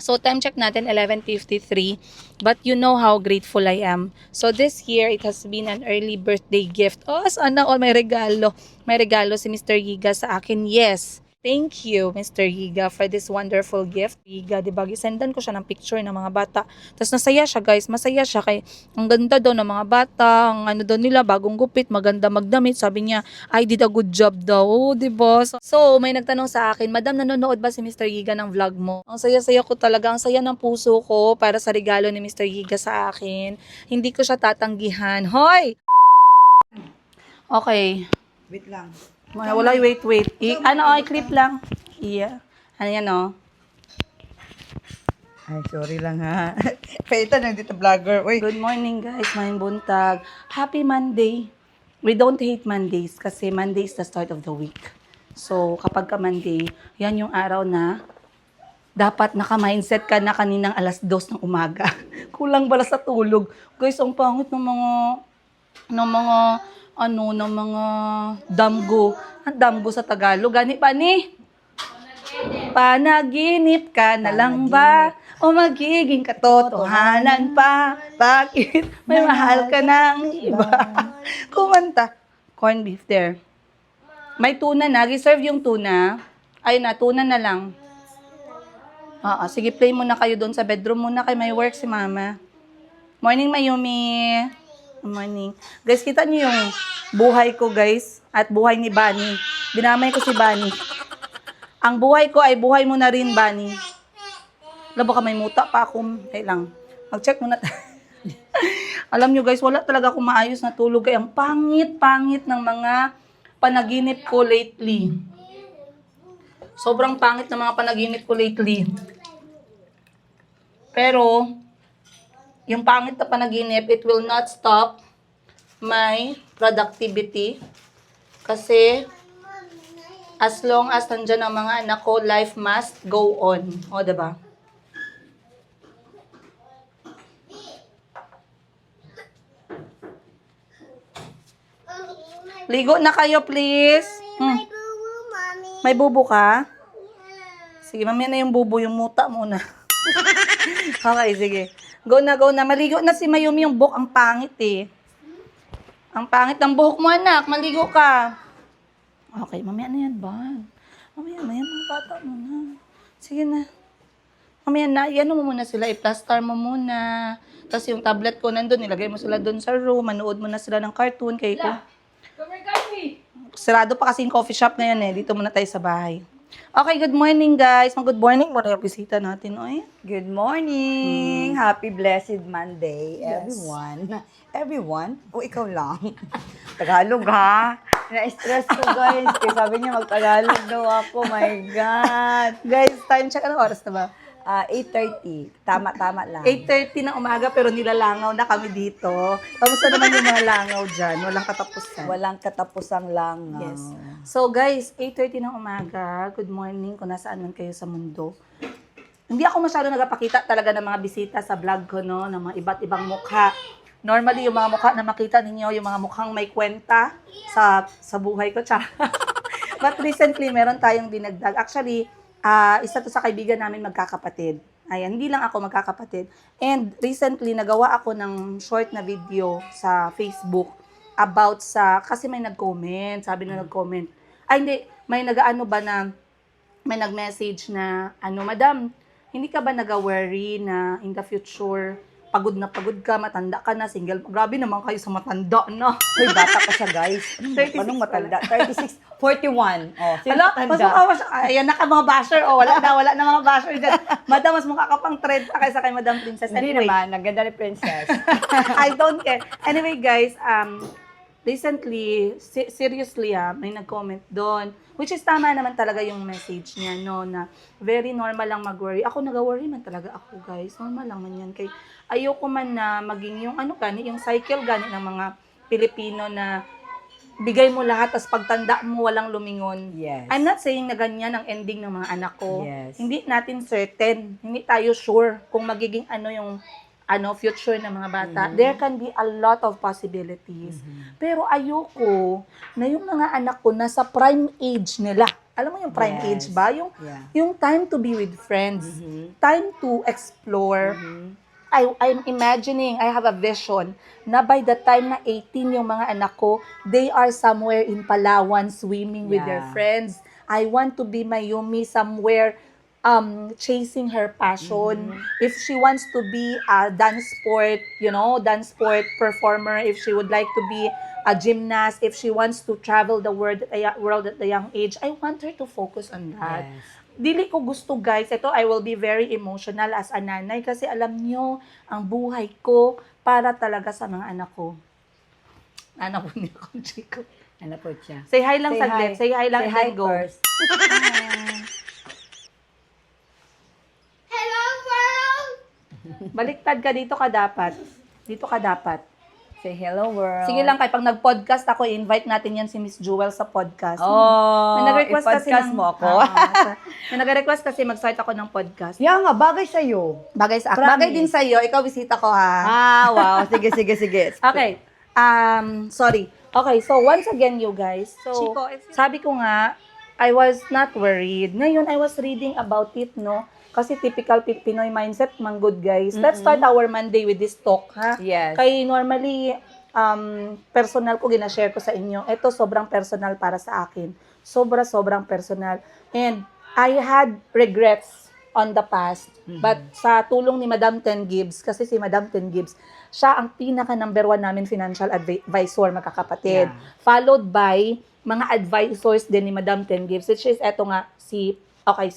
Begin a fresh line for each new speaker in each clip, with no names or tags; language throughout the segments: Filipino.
So, time check natin, 11:53. But you know how grateful I am. So, this year, it has been an early birthday gift. Oh, sana all may regalo. May regalo si Mr. Giga sa akin. Yes. Thank you, Mr. Giga, for this wonderful gift. Giga, diba? Gisendan ko siya ng picture ng mga bata. Tapos nasaya siya, guys. Masaya siya kay ang ganda daw ng mga bata. Ang ano daw nila, bagong gupit, maganda magdamit. Sabi niya, I did a good job daw. Oh, diba? So, may nagtanong sa akin, Madam, nanonood ba si Mr. Giga ng vlog mo? Ang saya-saya ko talaga. Ang saya ng puso ko para sa regalo ni Mr. Giga sa akin. Hindi ko siya tatanggihan. Hoy! Okay.
Wait lang.
Wala, wait. I-clip lang. Yeah. Ano yan, oh?
Ay, sorry lang ha. Paita nandito vlogger. Uy.
Good morning, guys. Mayong buntag. Happy Monday. We don't hate Mondays kasi Monday is the start of the week. So, kapag ka Monday, yan yung araw na dapat naka-mindset ka na kaninang 2:00 ng umaga. Kulang bala sa tulog. Guys, ang pangit ng mga damgo. Ang damgo sa Tagalog. Gani pa ni? Panaginip ka na lang ba? O magiging katotohanan pa? Bakit may mahal ka ng iba? Kumanta. Corned beef there. May tuna na. Reserve yung tuna. Ayun na, tuna na lang. Sige, play muna kayo doon sa bedroom muna kay may work si mama. Morning, Mayumi. Morning. Guys, kita niyo yung buhay ko, guys. At buhay ni Bunny. Dinamay ko si Bunny. Ang buhay ko ay buhay mo na rin, Bunny. Labo ka may muta pa ako. Ay lang. Mag-check muna. Alam nyo, guys, wala talaga akong maayos na tulog. Kaya ang pangit ng mga panaginip ko lately. Sobrang pangit ng mga panaginip ko lately. Pero, yung pangit na panaginip, it will not stop my productivity. Kasi, as long as nandyan ang mga anak ko, life must go on. O, diba? Ligo na kayo, please.
May bubu, Mami.
May bubo ka? Sige, mamaya na yung bubo, yung muta muna. Okay, sige. Go na. Maligo na si Mayumi, yung buhok. Ang pangit eh. Ang pangit ng buhok mo, anak. Maligo ka. Okay, mamaya na yan, ba? Mamaya na yan, mga bata muna. Sige na. Mamaya na, ano mo muna sila, i-plaster mo muna. Tapos yung tablet ko nandun, nilagay mo sila doon sa room, manood mo na sila ng cartoon. Kay ko. Sarado pa kasi yung coffee shop ngayon eh. Dito muna tayo sa bahay. Okay, good morning guys. Good morning muna yung bisita natin. Oy.
Good morning. Happy blessed Monday,
Yes.
Everyone? O ikaw lang? Tagalog ha? Na-stress ko guys. Kasi sabi niya mag-Tagalog daw ako. My God.
Guys, time check. Anong oras na ba?
8:30. Tama lang.
8:30 ng umaga pero nilalangaw na kami dito. Kamusta naman yung mga langaw dyan? Walang katapusan.
Walang katapusang langaw.
Yes. So guys, 8:30 ng umaga. Good morning kung nasaan man kayo sa mundo. Hindi ako masyado nagpakita talaga ng mga bisita sa vlog ko, no? Ng mga iba't ibang mukha. Normally, yung mga mukha na makita ninyo, yung mga mukhang may kwenta sa buhay ko. But recently, meron tayong dinagdag. Actually, isa to sa kaibigan namin magkakapatid. Ayan, hindi lang ako magkakapatid. And recently, nagawa ako ng short na video sa Facebook about kasi may nag-comment. Sabi na nag-comment. Hindi, may may nag-message na, Madam, hindi ka ba nag-worry na in the future, pagod ka, matanda ka na, single. Grabe naman kayo sa matanda, no?
Uy, bata pa siya guys.
36
Anong matanda? 36, 41. Oh, sino
Hala,
matanda?
ayan na ka mga basher. Wala na mga basher dyan. Madam, mas mukha ka pang trend pa kaysa kay Madam Princess.
Hindi naman, naganda ni Princess.
I don't care. Anyway, guys, recently, seriously may nag-comment doon. Which is tama naman talaga yung message niya, no, na very normal lang mag-worry. Ako nag-worry man talaga ako, guys. Normal lang man yan. Kay ayoko man na maging yung yung cycle gani ng mga Pilipino na bigay mo lahat, tas pagtanda mo, walang lumingon.
Yes.
I'm not saying na ganyan ang ending ng mga anak ko.
Yes.
Hindi natin certain. Hindi tayo sure kung magiging yung future ng mga bata. There can be a lot of possibilities. Pero ayoko na yung mga anak ko nasa prime age nila. alam mo yung prime
Yes.
age ba? Yung,
Yeah.
yung time to be with friends.
Mhm.
Time to explore.
Mhm.
I'm imagining, I have a vision na by the time na 18 yung mga anak ko, they are somewhere in Palawan swimming with their
Yeah.
friends. I want to be Mayumi somewhere chasing her passion. If she wants to be a dance sport performer, if she would like to be a gymnast, if she wants to travel the world at the young age, I want her to focus on that.
Yes.
Dili ko gusto, guys, ito I will be very emotional as a nanay kasi alam nyo, ang buhay ko para talaga sa mga anak ko. Anak ko ni Chico.
Ano po siya?
Say hi lang saglit. Say hi lang
Say
and
hi
then go.
first.
Hello, world.
Baliktad ka, dito ka dapat. Dito ka dapat.
Say hello, world.
Sige lang, kay pag nag-podcast ako, invite natin yan si Miss Jewel sa podcast.
Oh,
May nag-request kasi
i-podcast mo ako.
May nag-request kasi mag-start ako ng podcast.
Yan nga, bagay sa'yo.
Bagay sa
Promise.
bagay din sa iyo, ikaw bisita ko ha.
Wow. Sige, sige, sige.
Okay. Sorry. Okay, so once again, you guys. So,
Chico,
sabi ko nga, I was not worried. Ngayon, I was reading about it, no? Kasi typical Pinoy mindset, mang good guys. Let's start our Monday with this talk, ha?
Yes.
Kay normally, personal ko, ginashare ko sa inyo. Ito, sobrang personal para sa akin. Sobrang personal. And I had regrets on the past. But sa tulong ni Madam Ten Gibbs, kasi si Madam Ten Gibbs, siya ang pinaka number 1 namin financial advisor, magkakapatid.
Yeah.
Followed by mga advisors din ni Madam Ten Gibbs, which is eto nga, si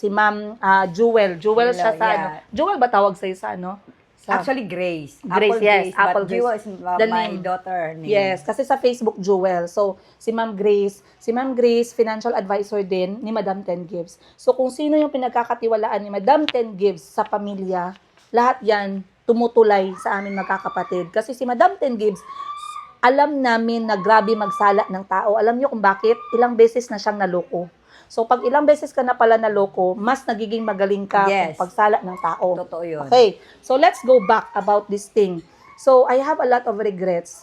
Ma'am Jewel. Jewel siya sa
Yeah.
ano. Jewel ba tawag sa'yo sa ano? Sa,
Actually, Grace.
Grace, yes, Apple
but Jewel
Grace.
is
The
my
name.
daughter name.
Yes, kasi sa Facebook, Jewel. So, si Ma'am Grace, financial advisor din ni Madam Ten Gibbs. So, kung sino yung pinagkakatiwalaan ni Madam Ten Gibbs sa pamilya, lahat yan tumutulay sa amin magkakapatid. Kasi si Madam Ten Gibbs, alam namin na grabe magsala ng tao. Alam niyo kung bakit? Ilang beses na siyang naloko. So, pag ilang beses ka na pala naloko, mas nagiging magaling ka
Yes.
kung pagsala ng tao.
Totoo yun.
Okay, so let's go back about this thing. So, I have a lot of regrets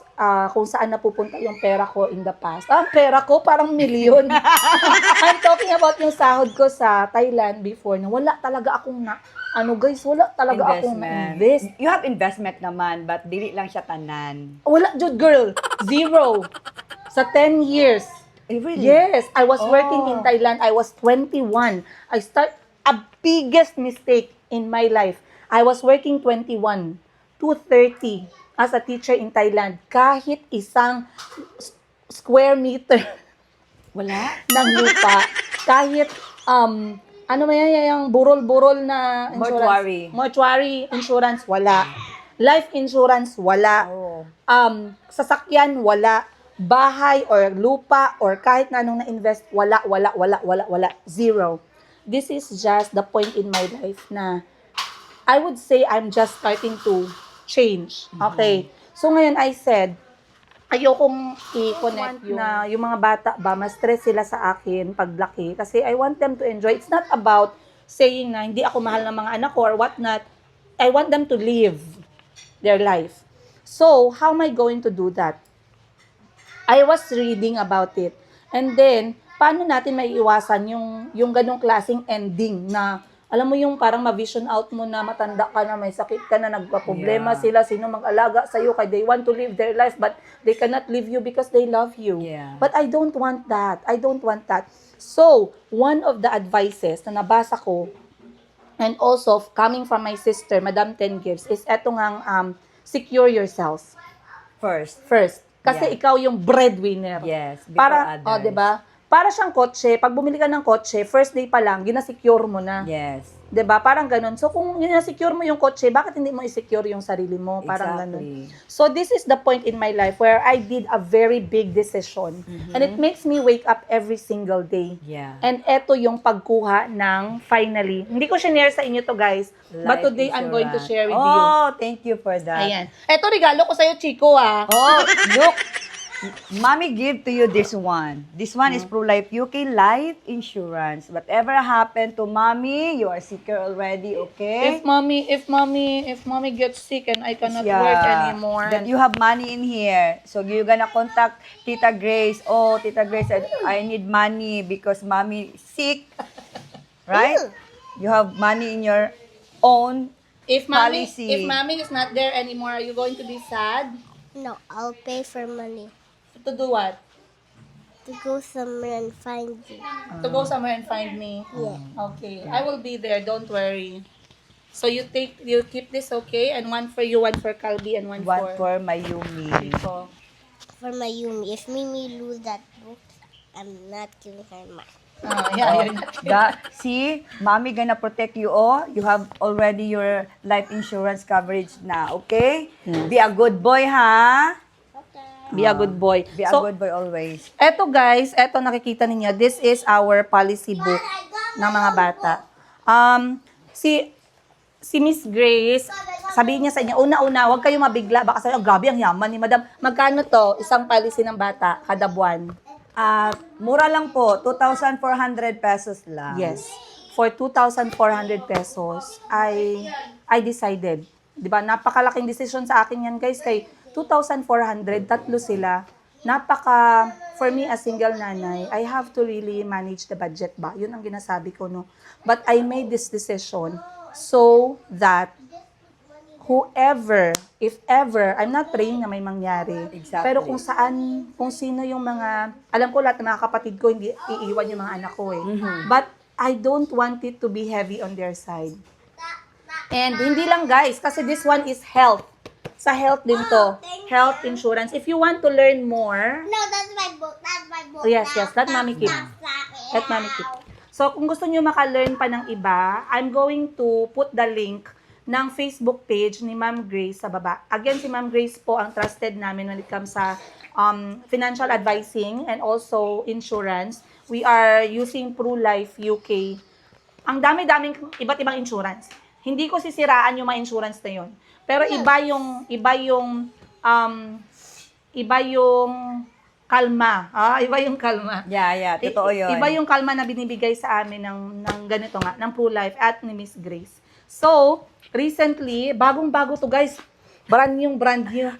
kung saan napupunta yung pera ko in the past. Pera ko, parang milyon. I'm talking about yung sahod ko sa Thailand before na wala talaga akong wala talaga akong na-invest.
You have investment naman, but dili lang siya tanan.
Wala, Jude girl. Zero. Sa 10 years.
Really?
Yes, I was working in
Oh.
Thailand. I was 21. A biggest mistake in my life. I was working 21 to 30 as a teacher in Thailand. Kahit isang square meter
Wala?
ng lupa, kahit ano ba yan, yung burol-burol na insurance. Mortuary insurance, wala. Life insurance, wala.
Oh.
Sasakyan, wala. Bahay or lupa or kahit na anong na-invest, wala. Zero. This is just the point in my life na I would say I'm just starting to change. Okay. So ngayon I said, ayokong i-connect yung mga bata ba, ma-stress sila sa akin paglaki kasi I want them to enjoy. It's not about saying na hindi ako mahal ng mga anak ko or whatnot. I want them to live their life. So, how am I going to do that? I was reading about it. And then, paano natin maiiwasan yung ganong klaseng ending na, alam mo yung parang ma-vision out mo na matanda ka na, may sakit ka na, nagpa-problema
Yeah.
sila, sino mag-alaga sa'yo, kaya they want to live their life, but they cannot leave you because they love you.
Yeah.
But I don't want that. So, one of the advices na nabasa ko, and also coming from my sister, Madam Ten Gibbs, is eto ngang secure yourself first. Kasi
Yeah.
ikaw yung breadwinner.
Yes, before
Para,
others.
'di ba? Para siyang kotse, pag bumili ka ng kotse, first day pa lang, ginasecure mo na.
Yes.
'Di ba? Parang ganun. So kung ginasecure mo yung kotse, bakit hindi mo i-secure yung sarili mo? Parang ganun.
Exactly.
So this is the point in my life where I did a very big decision. And it makes me wake up every single day.
Yeah.
And eto yung pagkuha ng finally. Hindi ko share sa inyo to, guys. But
Life
today I'm going to
insurance.
share with you.
Oh, thank you for that.
Ayan. Eto regalo ko sa'yo, Chico, ah.
Oh, look. Mommy give to you this one. This one is Pro-Life UK Life Insurance. Whatever happened to mommy, you are secure already, okay?
If mommy gets sick and I cannot
Yeah,
work anymore,
that you have money in here. So you're gonna contact Tita Grace. Oh, Tita Grace said, I need money because mommy is sick. Right? You have money in your own
if
policy.
mommy is not there anymore, are you going to be sad?
No, I'll pay for money
To do what?
to go somewhere and find you.
To go somewhere and find me.
Yeah.
Okay, I will be there. Don't worry. So you keep this, okay? And one for you, one for Calbi, and one
One for Mayumi.
Rico.
For my Yumi. If Mimi lose that book, I'm not giving her mine.
Yeah, you're not.
See, mommy gonna protect you all. You have already your life insurance coverage na, okay? Be a good boy, ha?
Okay.
Be a good boy.
Be a
So,
good boy always.
eto guys, eto nakikita ninyo, this is our policy book ng mga bata. Si Miss Grace, sabihin niya sa inyo, una-una, huwag kayo mabigla. Baka sabi, oh, grabe ang yaman ni Madam. Magkano to? Isang policy ng bata, kada buwan?
Mura lang po, 2,400 pesos lang.
Yes. For 2,400 pesos, I decided. 'Di ba? Napakalaking decision sa akin yan, guys. Kay 2,400, tatlo sila. For me as single nanay, I have to really manage the budget ba? Yun ang ginasabi ko, no? But I made this decision so that whoever, if ever, I'm not praying na may mangyari.
Exactly.
Pero kung sino yung mga, alam ko lahat ng mga kapatid ko, hindi iiwan yung mga anak ko eh. But I don't want it to be heavy on their side. And hindi lang guys, kasi this one is health. Sa health din to. Health insurance. If you want to learn more,
No, that's my book. That's my book.
oh, yes, let mommy keep. Let mommy keep. So, kung gusto nyo maka-learn pa ng iba, I'm going to put the link ng Facebook page ni Ma'am Grace sa baba. Again, si Ma'am Grace po ang trusted namin when it comes sa financial advising and also insurance. We are using Pro-Life UK. Ang dami-daming iba't ibang insurance. Hindi ko sisiraan yung mga insurance na yun. Pero iba yung kalma. Iba yung kalma.
Yeah, totoo yun.
Iba yung kalma na binibigay sa amin ng ganito nga, ng Pro-Life at ni Miss Grace. So, recently, bagong-bago to guys. Brand new.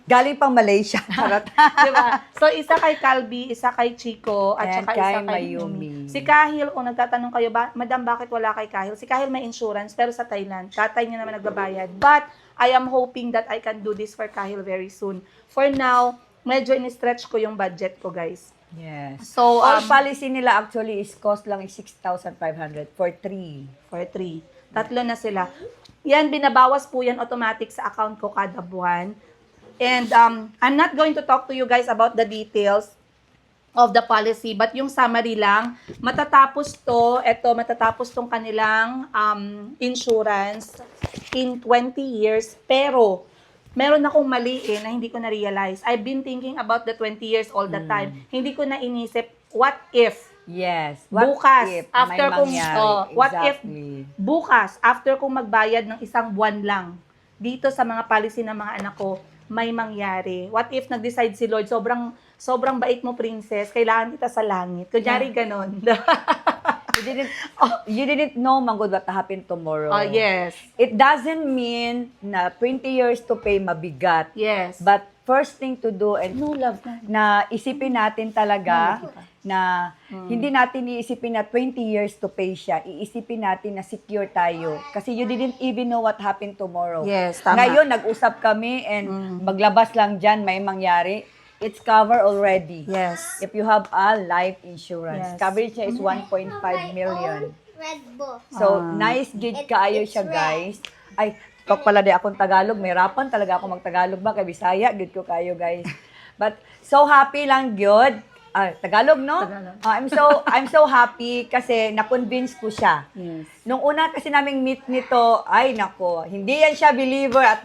Galing pang Malaysia. Charot.
Diba? So, isa kay Calbi, isa kay Chico, at
And
saka
kay
isa kay
Mayumi.
Si Kahil, kung nagtatanong kayo, Madam, bakit wala kay Kahil? Si Kahil may insurance, pero sa Thailand, tatay niya naman nagbabayad. But, I am hoping that I can do this for Kahil very soon. For now, medyo in-stretch ko yung budget ko, guys.
Yes.
So,
All policy nila actually is cost lang is 6,500 for 3.
for 3. Tatlo na sila. Yan, binabawas po yan automatic sa account ko kada buwan. And I'm not going to talk to you guys about the details of the policy, but yung summary lang, matatapos tong kanilang insurance in 20 years, pero meron akong mali na hindi ko na-realize. I've been thinking about the 20 years all the time. Hindi ko na inisip, what if?
Yes.
Bukas,
if
after
may
kung,
mangyari?
what if
Exactly.
bukas, after kung magbayad ng isang buwan lang, dito sa mga policy ng mga anak ko, may mangyari. What if nag-decide si Lord, sobrang bait mo, princess, kailangan kita sa langit. Kunyari ganon.
You didn't know, Manggod, what happened tomorrow.
Oh, yes.
It doesn't mean na 20 years to pay mabigat.
Yes.
But first thing to do and
No love na.
na isipin natin talaga na hindi natin iisipin na 20 years to pay siya. Iisipin natin na secure tayo. Kasi you didn't even know what happened tomorrow.
Yes, tama.
Ngayon, nag-usap kami and maglabas lang dyan, may mangyari. It's covered already.
Yes.
If you have a life insurance.
Yes.
Coverage niya is 1.5 million.
Red book.
So, nice gig kaayo siya, guys. Ay, talk pala di akong Tagalog. May rapan talaga ako mag-Tagalog ba? Kay Bisaya, good ko kayo, guys. But, so happy lang, good. Tagalog, no?
Tagalog.
I'm so happy kasi na-convince ko siya.
Yes.
Nung una kasi naming meet nito, ay nako, hindi yan siya believer at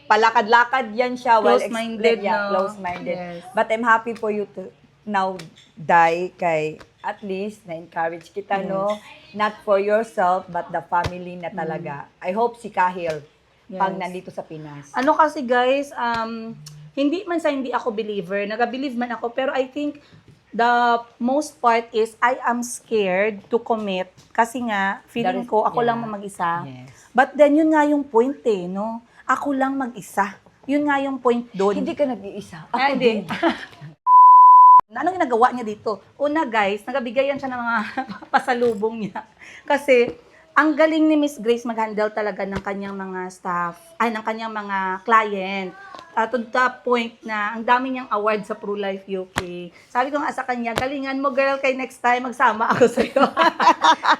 palakad-lakad yan siya.
Close-minded, no?
Close-minded.
Yes.
But I'm happy for you to now die kay at least na-encourage kita, no? Not for yourself, but the family na talaga. I hope si Kahil pang
Yes.
nandito sa Pinas.
Ano kasi guys, hindi man sa hindi ako believer, nag-believe man ako, pero I think the most part is I am scared to commit kasi nga, feeling
That is-
ko, ako
yeah.
lang mag-isa.
Yes.
But then, yun nga yung point no? Ako lang mag-isa. Yun nga yung point doon.
Hindi ka nag-iisa. Ako
Hindi.
din.
Anong ginagawa niya dito? Una guys, nagabigayan siya ng mga pasalubong niya. Kasi, ang galing ni Miss Grace mag-handle talaga ng kanyang mga staff, ng kanyang mga client. To the point na ang dami niyang award sa Pro-Life UK. Sabi ko nga sa kanya, galingan mo girl, kay next time magsama ako sa'yo.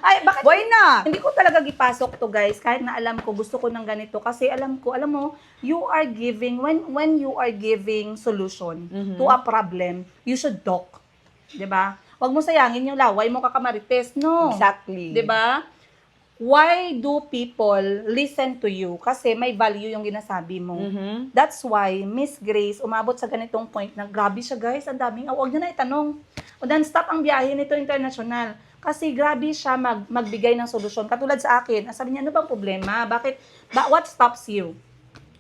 Ay, bakit?
Why not?
Hindi ko talaga gipasok to guys, kahit na alam ko, gusto ko ng ganito. Kasi alam mo, you are giving, when you are giving solution to a problem, you should talk. 'Di ba? Huwag mo sayangin yung laway mo kakamarites, no?
Exactly.
'Di ba? Why do people listen to you? Kasi may value yung ginasabi mo. That's why Miss Grace umabot sa ganitong point na grabe siya guys, ang daming, huwag niyo na itanong. O then stop ang biyahe nito international. Kasi grabe siya magbigay ng solusyon. Katulad sa akin, sabi niya, ano bang problema? What stops you?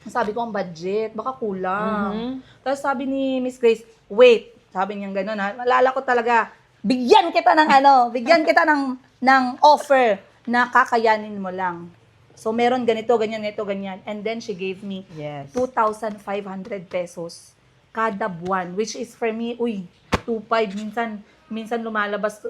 Sabi ko, ang budget, baka kulang. Tapos sabi ni Miss Grace, wait. Sabi niya gano'n ha. Malala ko talaga, bigyan kita ng offer na kakayanin mo lang. So, meron ganito, ganyan. And then, she gave me
Yes.
2,500 pesos kada buwan. Which is for me, 2,500. Minsan lumalabas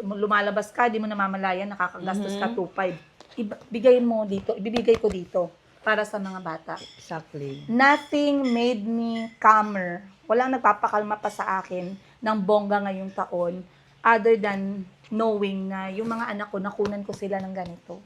ka, di mo namamalayan, nakakagastos ka 2,500. Ibibigay ko dito para sa mga bata.
Exactly.
Nothing made me calmer. Walang nagpapakalma pa sa akin ng bongga ngayong taon other than knowing na yung mga anak ko, nakunan ko sila ng ganito.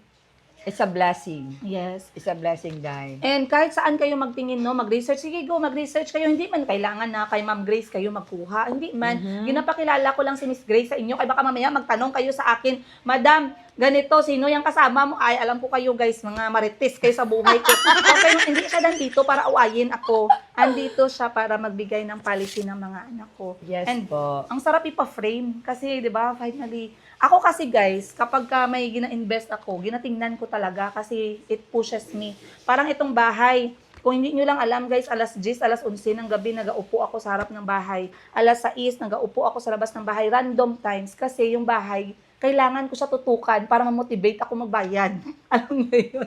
It's a blessing.
Yes.
It's a blessing, guys.
And kahit saan kayo magtingin, no, mag-research, sige go, mag-research kayo. Hindi man kailangan na kay Ma'am Grace kayo magkuha. Hindi man. Ginapakilala ko lang si Miss Grace sa inyo. Kaya baka mamaya magtanong kayo sa akin, Madam, ganito, sino yung kasama mo? Ay, alam ko kayo guys, mga marites kayo sa buhay ko. Okay, hindi siya nandito para awayin ako. Andito siya para magbigay ng policy ng mga anak ko.
Yes
And
po.
ang sarap ipa-frame kasi, di ba, finally, ako kasi guys, kapag may gina-invest ako, ginatingnan ko talaga kasi it pushes me. Parang itong bahay, kung hindi nyo lang alam guys, alas 10, alas 11 ng gabi, nagaupo ako sa harap ng bahay. Alas 6, nagaupo ako sa labas ng bahay. Random times kasi yung bahay, kailangan ko siya tutukan para ma-motivate ako magbayad. Alam mo yun?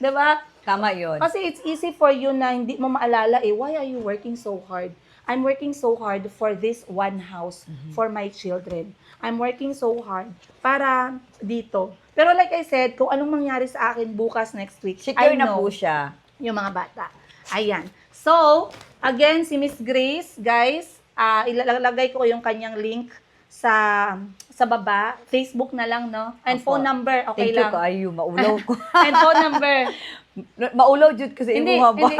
Diba?
Tama yun.
Kasi it's easy for you na hindi mo maalala why are you working so hard? I'm working so hard for this one house, for my children. I'm working so hard para dito. Pero like I said, kung anong mangyari sa akin bukas, next week,
Secure
I
na
know
po siya.
yung mga bata. Ayan. So, again, si Miss Grace, guys, ilalagay ko yung kanyang link sa baba. Facebook na lang, no? And
Opo.
phone number, okay
Thank you
lang.
kayo, maulaw ko.
And phone number.
Maulaw jud kasi
Hindi,
imo ba?
hindi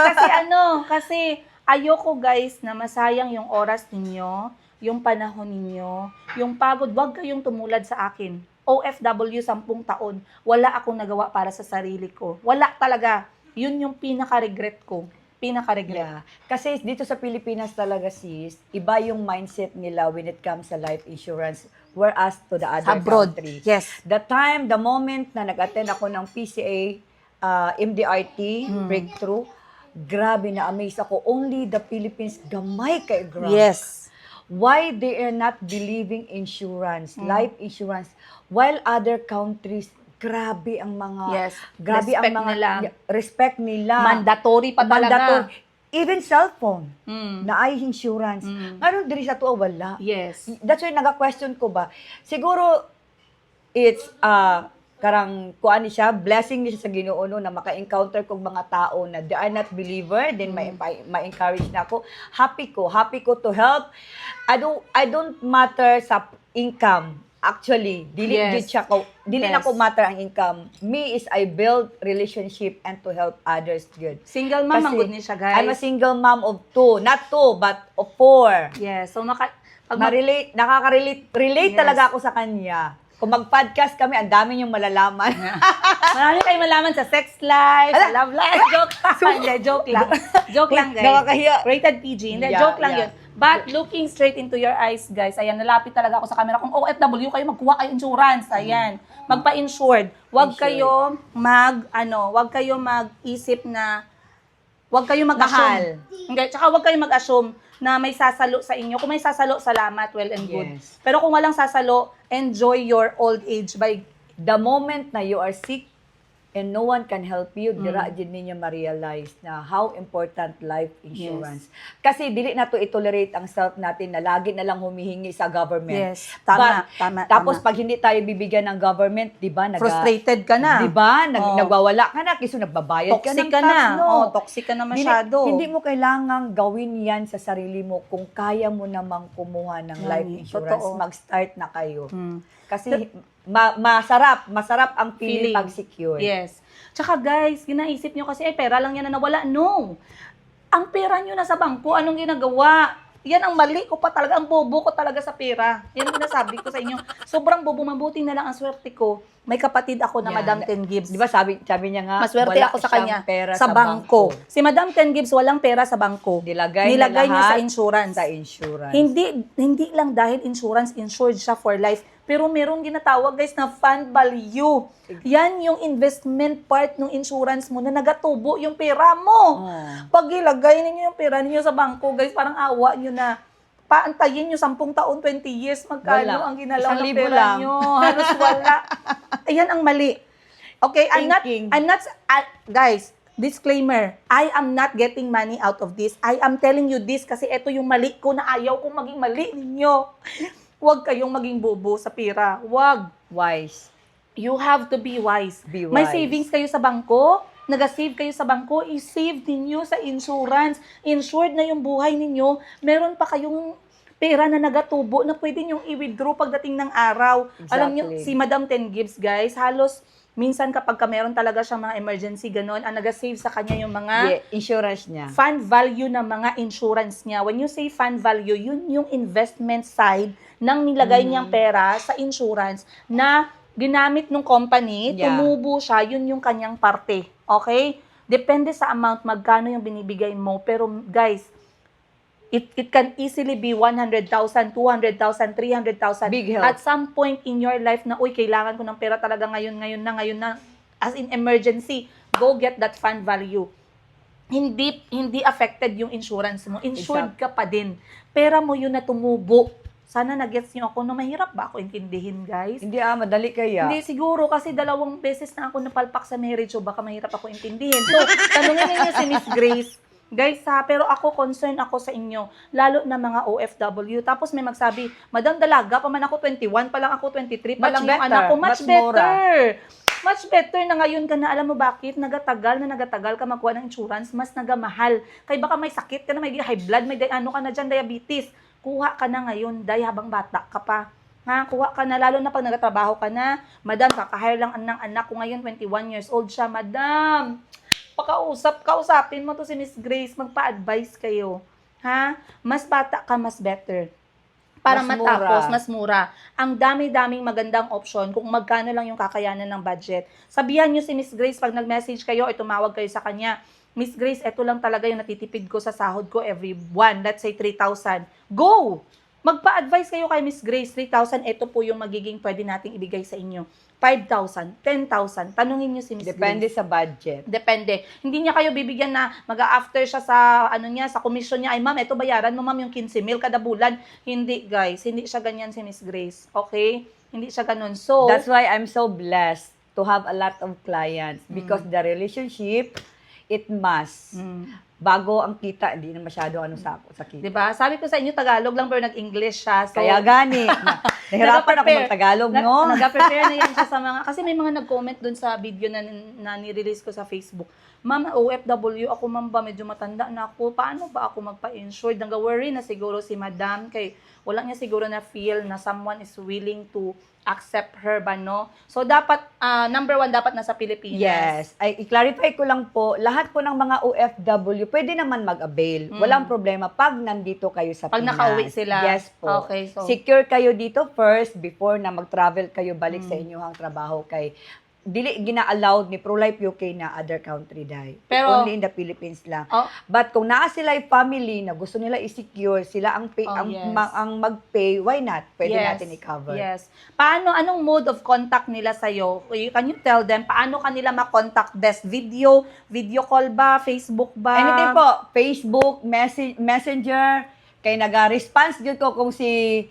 kasi ayoko guys na masayang yung oras ninyo, yung panahon ninyo, yung pagod, wag kayong tumulad sa akin. OFW 10 taon, wala akong nagawa para sa sarili ko. Wala talaga. Yun yung pinaka-regret ko. Pinaka-regret.
Yeah. Kasi dito sa Pilipinas talaga sis, iba yung mindset nila when it comes sa life insurance whereas to the other
Abroad.
countries.
Yes.
The moment na nag-attend ako ng PCA, MDRT, breakthrough, grabe na amaze ako. Only the Philippines, gamay kay grabe.
Yes.
Why they are not believing insurance, life insurance, while other countries, grabe ang mga,
Yes.
grabe
Respect
ang mga,
nila.
respect nila.
Mandatory pa talaga.
Mandatory. Even cellphone,
Mm.
na ay insurance. Ngayon, diri sa tuwa, wala.
Yes.
That's why naga-question ko ba, siguro, it's, karang kuan siya, blessing niya sa Ginoo no, na maka-encounter kong mga tao na they are not believer, then ma-encourage na ako. Happy ko to help. I don't matter sa income. Actually, dili
Yes.
dili
Yes.
na ko matter ang income. Me is I build relationship and to help others good.
Single mom, ang
Kasi
good ni siya, guys.
I'm a single mom of 2, not 2 but of 4.
Yes. So,
Nakaka-relate
Yes.
talaga ako sa kanya. Kung mag-podcast kami, ang dami niyong malalaman.
marami kayong malaman sa sex life, sa love life. Joke lang. Hindi, joke lang. Joke lang, guys.
Nakakahiya.
Rated PG. Hindi,
Yeah,
joke lang
yeah.
yun. But looking straight into your eyes, guys, ayan, nalapit talaga ako sa camera. Kung OFW kayo, magkuha kayo insurance. Ayan. Magpa-insured. Huwag
Insured.
kayo wag kayo mag-isip na Huwag kayong mag-assume.
Mahal.
Hindi, tsaka huwag kayong mag-assume na may sasalo sa inyo. Kung may sasalo, salamat, well and good.
Yes.
Pero kung walang sasalo, enjoy your old age by
The moment na you are sick and no one can help you, dira din ninyo ma-realize na how important life insurance. Kasi dili na to i-tolerate ang self natin na lagi na lang humihingi sa government.
Yes, tama, tama.
Tapos pag hindi tayo bibigyan ng government, di ba?
frustrated ka na.
Di ba?
Oo.
Nagwawala ka na kasi nagbabayad
Toxic
ka
ka
ng tax,
na.
no?
Oh, toxic ka na masyado.
Hindi mo kailangang gawin yan sa sarili mo kung kaya mo namang kumuha ng life insurance.
Totoo.
Mag-start na kayo.
Hmm.
Kasi masarap ang feeling pag secure.
Yes. Tsaka guys, ginaisip nyo kasi, pera lang yan na nawala. No. Ang pera nyo nasa bangko, anong ginagawa? Yan ang mali ko pa talaga, ang bobo ko talaga sa pera. Yan ang sinasabi ko sa inyo. Sobrang bobo, mabuting na lang ang swerte ko. May kapatid ako na
Yan.
Madam Ten Gibbs.
Di ba sabi niya nga,
Maswerte
wala
ako sa
siyang
kanya
pera
sa bangko.
bangko.
Si Madam Ten Gibbs, walang pera sa bangko.
Nilagay
Nilagay
na
niya
lahat
sa insurance.
Sa insurance.
Hindi lang dahil insurance, insured siya for life. Pero merong ginatawag guys na fund value. Yan yung investment part ng insurance mo na nagatubo yung pera mo.
Oh.
Pag ilagay ninyo yung pera ninyo sa bangko, guys, parang awa nyo na paantayin nyo 10 taon, 20 years, magkano
Wala.
ang ginalaw ng
1,000
pera
lang.
nyo. Halos wala. Ayan ang mali. Okay, guys, disclaimer, I am not getting money out of this. I am telling you this kasi ito yung mali ko na ayaw kong maging mali ninyo. Huwag kayong maging bobo sa pera. Huwag.
Wise.
You have to be wise.
Be
May
wise.
savings kayo sa bangko, nag-save kayo sa bangko, i-save ninyo sa insurance. Insured na yung buhay ninyo. Meron pa kayong pera na nagatubo na pwede nyong i-withdraw pagdating ng araw.
Exactly.
Alam nyo, si Madam Ten Gibbs, guys, halos minsan kapag meron talaga siyang mga emergency, ganon, ang nag-save sa kanya yung mga
Insurance niya.
fund value ng mga insurance niya. When you say fund value, yun yung investment side ng nilagay niyang pera sa insurance na ginamit ng company,
Yeah.
tumubo siya, yun yung kanyang parte. Okay? Depende sa amount, magkano yung binibigay mo. Pero guys, it can easily be 100,000, 200,000, 300,000.
Big help.
At some point in your life na, uy, kailangan ko ng pera talaga ngayon na, as in emergency, go get that fund value. Hindi affected yung insurance mo. Insured ka pa din. Pera mo yun na tumubo. Sana nag-gets nyo ako na mahirap ba ako intindihin, guys?
Hindi madali kaya.
Hindi, siguro kasi 2 beses na ako napalpak sa marriage, so baka mahirap ako intindihin. So, tanungin ninyo si Miss Grace. Guys ha, pero ako concern ako sa inyo, lalo na mga OFW. Tapos may magsabi, Madam Dalaga, pa man ako 21, pa lang ako 23, pa
Much
lang yung
better.
anak ko, much
Mas
better. Much better na ngayon ka na, alam mo bakit? Nagatagal ka magkuha ng insurance, mas nagamahal. Kaya baka may sakit ka na, may high blood, may ano ka na dyan, diabetes. Kuha ka na ngayon, dahil habang bata ka pa. Ha, kuha ka na, lalo na pag nagtatrabaho ka na. Madam, kakahire lang ng anak ko ngayon, 21 years old siya. Madam, kausapin mo to si Miss Grace, magpa-advise kayo. Ha? Mas bata ka, mas better. Para
Mas
matapos,
mura.
mas mura. Ang dami-daming magandang option kung magkano lang yung kakayanan ng budget. Sabihan nyo si Miss Grace pag nag-message kayo o tumawag kayo sa kanya, Miss Grace, eto lang talaga yung natitipid ko sa sahod ko every buwan. Let's say 3,000. Go! Magpa-advise kayo kay Miss Grace, 3,000, ito po yung magiging pwede nating ibigay sa inyo. 5,000, 10,000. Tanungin nyo si Miss
Depende
Grace.
sa budget.
Depende. Hindi niya kayo bibigyan na mag-after siya sa sa commission niya. Ay ma'am, ito bayaran mo ma'am yung 15,000 kada bulan. Hindi guys, hindi siya ganyan si Miss Grace. Okay? Hindi siya ganun. So,
That's why I'm so blessed to have a lot of clients because the relationship, it must. Bago ang kita, hindi na masyado sa kita.
'di ba? Sabi ko sa inyo Tagalog lang pero nag-English siya. So,
Kaya gani. Nahirapan ako
Nag-prepare.
mag-Tagalog, no?
Nag-prepare na yan siya sa mga, kasi may mga nag-comment dun sa video na nirelease ko sa Facebook. Ma'am, OFW ako, ma'am ba, medyo matanda na ako. Paano ba ako magpa-insured? Nag-worry na siguro si Madam kay wala niya siguro na feel na someone is willing to accept her ba, no? So, dapat, number 1, dapat nasa Pilipinas.
Yes. Ay, i-clarify ko lang po, lahat po ng mga OFW, pwede naman mag-avail. Walang problema pag nandito kayo sa
Pag
Pinas.
nakauwi sila.
Yes po.
Okay, so.
Secure kayo dito first before na mag-travel kayo balik sa inyong trabaho kay dili gina-allowed ni Pro-Life UK na other country dai.
Pero-
Only in the Philippines lang.
Oh.
But kung naa sila yung family na gusto nila i-secure, sila ang pay,
Oh,
ang,
yes.
ang mag-pay, why not? Pwede
Yes.
natin i-cover.
Yes. Anong mode of contact nila sa'yo? Can you tell them, paano kanila ma-contact best? Video call ba? Facebook ba?
Anything po, Facebook, Messenger, kay naga-response jud ko kung si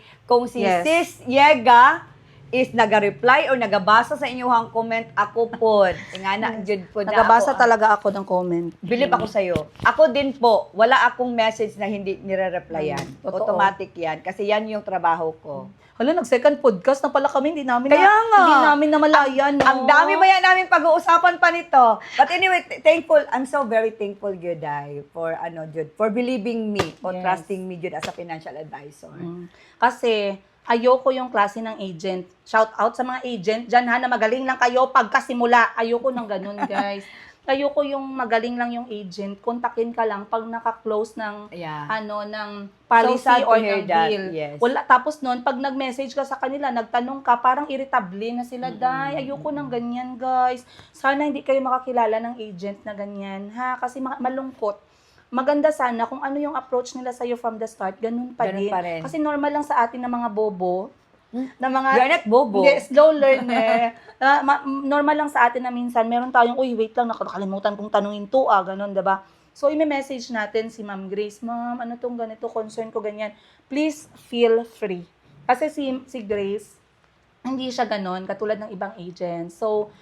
Yes.
Sis Yega is naga-reply or nagabasa sa inyong comment, ako po. Ingana jud po na
Nagabasa
ako.
talaga ako ng comment.
Believe ako sa'yo. Ako din po, wala akong message na hindi nire-replyan.
Totoo.
Automatic yan. Kasi yan yung trabaho ko.
Hala, nag-second podcast na pala kami. Hindi namin
Kaya nga.
Hindi namin namalayan, no?
Ang dami ba yan namin pag-uusapan pa nito? But anyway, thankful. I'm so very thankful, Juday, for Jud, for believing me, for
Yes.
trusting me, Jud, as a financial advisor.
Kasi, ayoko yung klase ng agent. Shout out sa mga agent dyan ha, na magaling lang kayo pagkasimula. Ayoko ng ganun, guys. Ayoko yung magaling lang yung agent. Kontakin ka lang pag naka-close ng
Yeah.
ng policy
sad to
or
hear
ng
that,
bill.
yes.
Wala, tapos noon, pag nag-message ka sa kanila, nagtanong ka, parang irritable na sila, Day. Ayoko ng ganyan, guys. Sana hindi kayo makakilala ng agent na ganyan, ha? Kasi malungkot. Maganda sana kung ano yung approach nila sa'yo from the start, ganun pa
Ganun
din.
pa rin.
Kasi normal lang sa atin na mga bobo, na mga
You're not bobo.
hindi, slow learner. Normal lang sa atin na minsan, meron tayong, uy, wait lang, nakalimutan kong tanungin to, ganun, diba? So, i-message natin si Ma'am Grace, Ma'am, ano tong ganito, concern ko, ganyan. Please feel free. Kasi si Grace, hindi siya ganon, katulad ng ibang agents. So,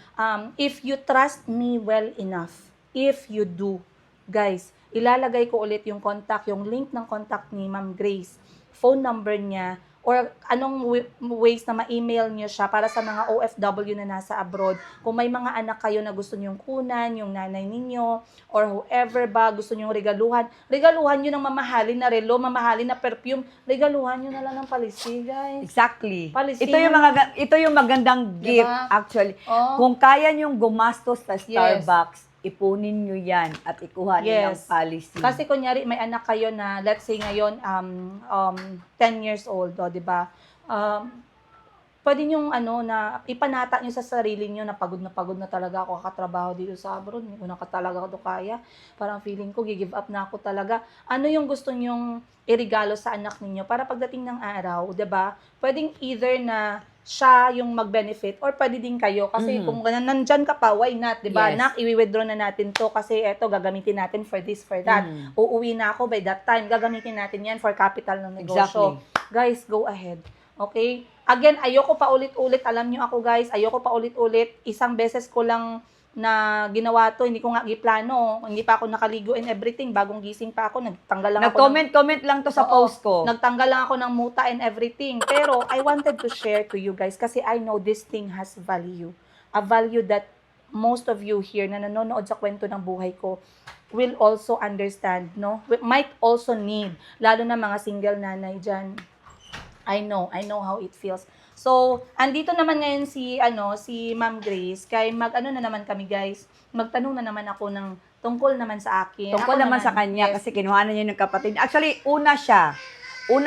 if you trust me well enough, if you do, guys, ilalagay ko ulit yung contact, yung link ng contact ni Ma'am Grace, phone number niya, or anong ways na ma-email niyo siya para sa mga OFW na nasa abroad. Kung may mga anak kayo na gusto niyong kunan, yung nanay ninyo, or whoever ba gusto niyong regaluhan niyo ng mamahalin na relo, mamahalin na perfume, regaluhan niyo na lang ng palisi, guys.
Exactly.
Policy
Ito yung magandang gift,
Diba?
actually.
Oh.
Kung kaya niyong gumastos sa
Yes.
Starbucks, ipunin niyo yan at ikuha niyo ng
Yes.
policy.
Kasi kunyari may anak kayo na let's say ngayon 10 years old, 'di ba? Pwede niyong na ipanata niyo sa sarili niyo na pagod na talaga ako kakatrabaho dito sa abroad. Hindi ko na talaga ito kaya. Parang feeling ko give up na ako talaga. Ano yung gusto niyong irigalo sa anak ninyo para pagdating ng araw, 'di ba? Pwedeng either na siya yung mag-benefit or pwede din kayo kasi kung nandyan ka pa, why not, 'di ba?
Yes.
Nak, i-withdraw na natin 'to kasi eto gagamitin natin for this, for that. Uuwi na ako by that time, gagamitin natin 'yan for capital ng negosyo.
Exactly.
Guys, go ahead. Okay? Again, ayoko pa ulit-ulit. Alam nyo ako, guys, ayoko pa ulit-ulit. Isang beses ko lang na ginawa to, hindi ko nga giplano. Hindi pa ako nakaligo and everything. Bagong gising pa ako, nagtanggal lang ako.
Nag-comment lang to sa
Oo,
post ko.
Nagtanggal lang ako ng muta and everything. Pero I wanted to share to you guys kasi I know this thing has value. A value that most of you here na nanonood sa kwento ng buhay ko will also understand, no? Might also need, lalo na mga single nanay dyan. I know how it feels. So, andito naman ngayon si Ma'am Grace, kay na naman kami, guys. Magtanong na naman ako ng tungkol naman sa akin.
Tungkol
Ako
naman sa kanya
yes.
kasi kinuhanan niya ng kapatid. Actually, una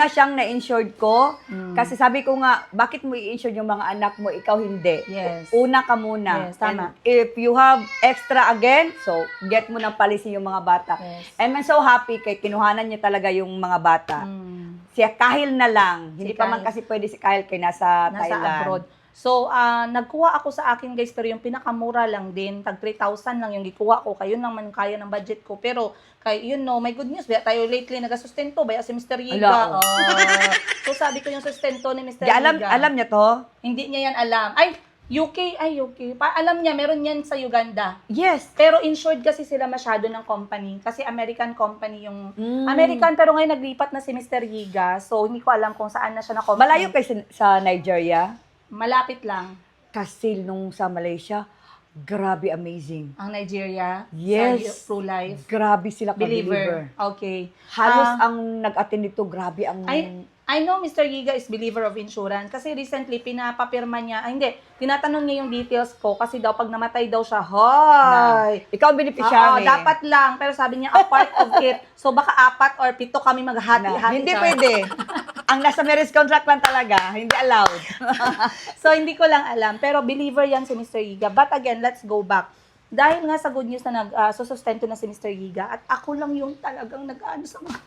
siyang na-insured ko kasi sabi ko nga, bakit mo i-insured yung mga anak mo, ikaw hindi?
Yes.
Una ka muna.
Yes, tama.
And if you have extra again, so get mo ng policy yung mga bata.
Yes.
And I'm so happy kay kinuhanan niya talaga yung mga bata. Siya Kahil na lang. Hindi pa man
Kahil.
kasi pwede si Kahil kay nasa Thailand.
abroad. So, nagkuha ako sa akin, guys, pero yung pinakamura lang din, tag 3,000 lang yung gikuha ko. Kayo naman kaya ng budget ko. Pero, may good news. Baya tayo lately nagasustento. Baya si Mr. Yiga.
Ala,
So, sabi ko yung sustento ni Mr.
Di,
Yiga.
alam niya to?
Hindi niya yan alam. UK. Alam niya, meron yan sa Uganda.
Yes.
Pero insured kasi sila masyado ng company. Kasi American company yung... American, pero ngayon naglipat na si Mr. Yiga. So, hindi ko alam kung saan na siya na-company.
Malayo kay sa Nigeria.
Malapit lang.
Kasi nung sa Malaysia, grabe amazing.
Ang Nigeria.
Yes.
Sa Pro-Life.
Grabe sila
Believer.
ka-believer.
Okay.
Halos ang nag-attend dito, grabe ang...
I know Mr. Yiga is believer of insurance kasi recently pinapapirma niya, tinatanong niya yung details ko kasi daw pag namatay daw siya,
Ikaw ang beneficiary.
dapat lang. Pero sabi niya, a part of it. So baka 4 or 7 kami maghati-hati.
Hindi
Char.
pwede. Ang nasa marriage contract lang talaga, hindi allowed.
So, hindi ko lang alam. Pero believer yan si Mr. Giga. But again, let's go back. Dahil nga sa good news na susustento na si Mr. Giga at ako lang yung talagang nag-ano sa mga...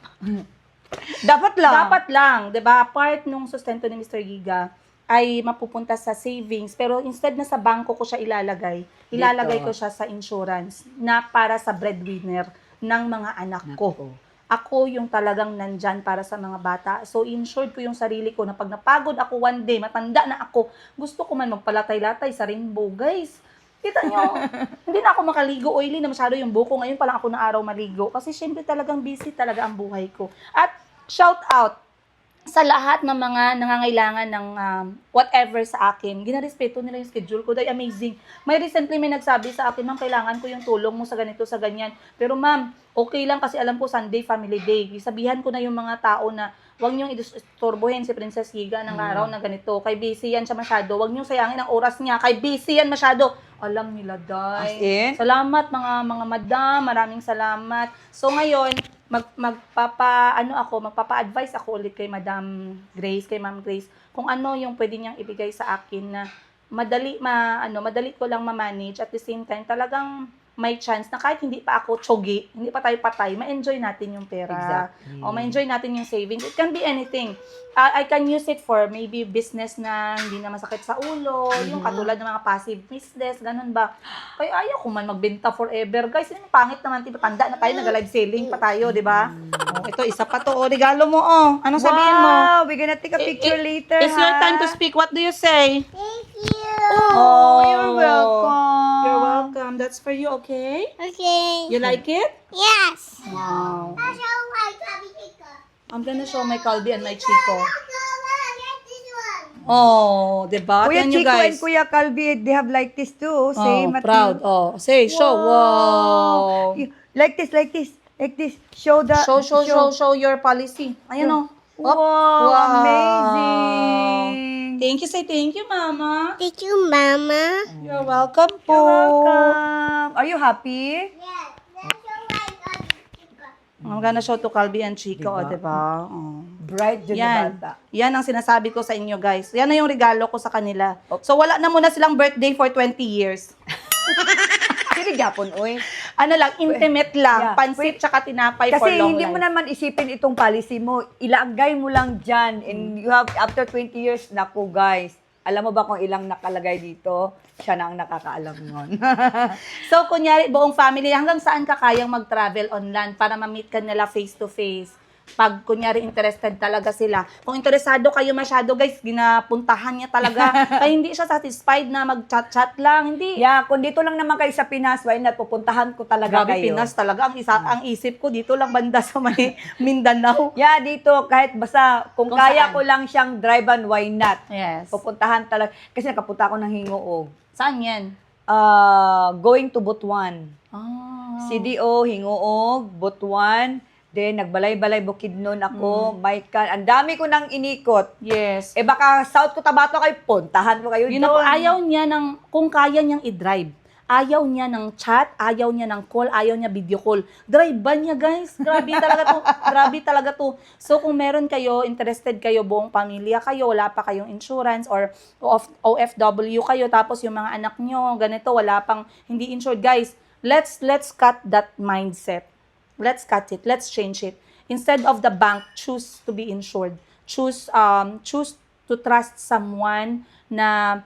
Dapat lang.
Dapat lang, 'di ba? Part nung sustento ni Mr. Giga ay mapupunta sa savings, pero instead na sa bangko ko siya ilalagay
Dito.
ko siya sa insurance na para sa breadwinner ng mga anak ko. Ako yung talagang nandyan para sa mga bata. So, insured ko yung sarili ko na pag napagod ako one day, matanda na ako, gusto ko man magpalatay-latay sa rainbow, guys. Kita nyo, hindi na ako makaligo, oily na masyado yung buko. Ngayon pa lang ako na araw maligo. Kasi syempre talagang busy talaga ang buhay ko. At shout out sa lahat ng mga nangangailangan ng whatever sa akin. Ginarespeto nila yung schedule ko. Dahil amazing. May recently may nagsabi sa akin, ma'am, kailangan ko yung tulong mo sa ganito, sa ganyan. Pero ma'am, okay lang kasi alam ko Sunday, family day. Sabihan ko na yung mga tao na huwag niyong istorbohin si Princess Giga ng araw na ganito. Kay busy yan siya masyado. Huwag niyong sayangin ang oras niya. Kay busy yan masyado. Alam nila,
As
day.
in?
Salamat mga madam. Maraming salamat. So ngayon, magpapa-advise ako ulit kay Madam Grace, kay Ma'am Grace, kung ano yung pwede niyang ibigay sa akin na madali ko lang ma-manage at the same time talagang may chance na kahit hindi pa ako tsogi, hindi pa tayo patay, ma-enjoy natin yung pera.
Exactly.
O ma-enjoy natin yung savings. It can be anything. I can use it for maybe business na hindi na masakit sa ulo, yung katulad ng mga passive business, ganun ba. Kaya ayaw ko man magbenta forever. Guys, yun yung pangit naman, tiba tanda na tayo, nag-live selling pa tayo, di ba? Oh, ito, isa pa to. Regalo mo, oh. Anong sabihin mo?
Wow, we're gonna take a picture later,
It's your time to speak. What do you say?
Thank you.
Oh, you're welcome.
You're welcome. That's for you, okay?
Okay.
You like it?
Yes.
Wow.
That's how I got it.
I'm gonna show my Calbi and my Chico.
This one.
Oh, diba?
Kuya
Tingnan nyo,
Chico and
guys.
Kuya Calvi, they have like this too. Same.
Oh, proud. Oh, say, show. Wow.
Like this. Show the...
Show your policy. Ayan, oh.
Wow,
Wow.
amazing.
Thank you. Say thank you, Mama.
Thank you, Mama.
You're welcome po.
You're welcome. Are you happy?
Yes. That's how I got it.
I'm gonna show to Calbi and Chico,
Diba?
diba? Oh.
Bright dyan
Yan.
na bata.
Yan ang sinasabi ko sa inyo, guys. Yan na yung regalo ko sa kanila. So, wala na muna silang birthday for 20 years.
Sili Japon, oy.
Ano lang, intimate lang.
Yeah.
Pansit tsaka tinapay for
Kasi
long
hindi mo
life.
naman isipin itong policy mo. Ilagay mo lang dyan. And you have, after 20 years, naku guys, alam mo ba kung ilang nakalagay dito? Siya na ang nakakaalam nun.
So, kunyari, buong family, hanggang saan ka kayang mag-travel online para ma-meet ka nila face-to-face? Pag, kunyari, interested talaga sila. Kung interesado kayo masyado, guys, ginapuntahan niya talaga. Kaya hindi siya satisfied na mag-chat-chat lang. Hindi.
Yeah, kung dito lang naman kayo sa Pinas, why not? Pupuntahan ko talaga
Grabe,
kayo.
Pinas talaga. Ang isip ko, dito lang banda sa may Mindanao.
Yeah, dito, kahit basta, kung
Kung
kaya
saan.
ko lang siyang drive-an, why not?
Yes.
Pupuntahan talaga. Kasi nakapunta ako ng Hingoog.
Saan yan?
Going to Butuan.
Ah.
CDO, Hingoog, Butuan. Then, nagbalay-balay Bukidnon ako. Maikan. Ang dami ko nang inikot.
Yes.
Eh baka South Cotabato kayo, puntahan ko kayo
Yun
doon.
ako, ayaw niya ng, kung kaya niyang i-drive. Ayaw niya ng chat, ayaw niya ng call, ayaw niya video call. Drive ba niya, guys? Grabe talaga to. Grabe talaga to. So, kung meron kayo, interested kayo, buong pamilya kayo, wala pa kayong insurance or OFW kayo, tapos yung mga anak nyo, ganito, wala pang hindi insured. Guys, let's cut that mindset. Let's cut it. Let's change it. Instead of the bank, choose to be insured. Choose to trust someone na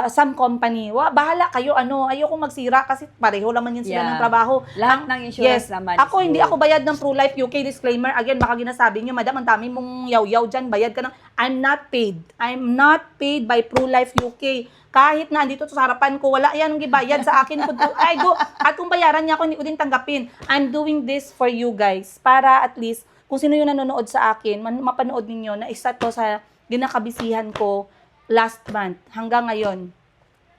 some company. Bahala kayo, ayoko magsira kasi pareho naman yun sila
Yeah.
ng trabaho.
Lahat ng insurance naman is
Ako, hindi
good.
ako bayad ng ProLife UK. Disclaimer, again, baka ginasabi nyo, madam, ang dami mong yaw-yaw dyan, bayad ka ng, I'm not paid. I'm not paid by ProLife UK. Kahit na andito sa harapan ko, wala yan gibayad sa akin. At kung bayaran niya ako, hindi ko din tanggapin. I'm doing this for you guys. Para at least, kung sino yung nanonood sa akin, mapanood ninyo na isa to sa ginakabisihan ko last month hanggang ngayon.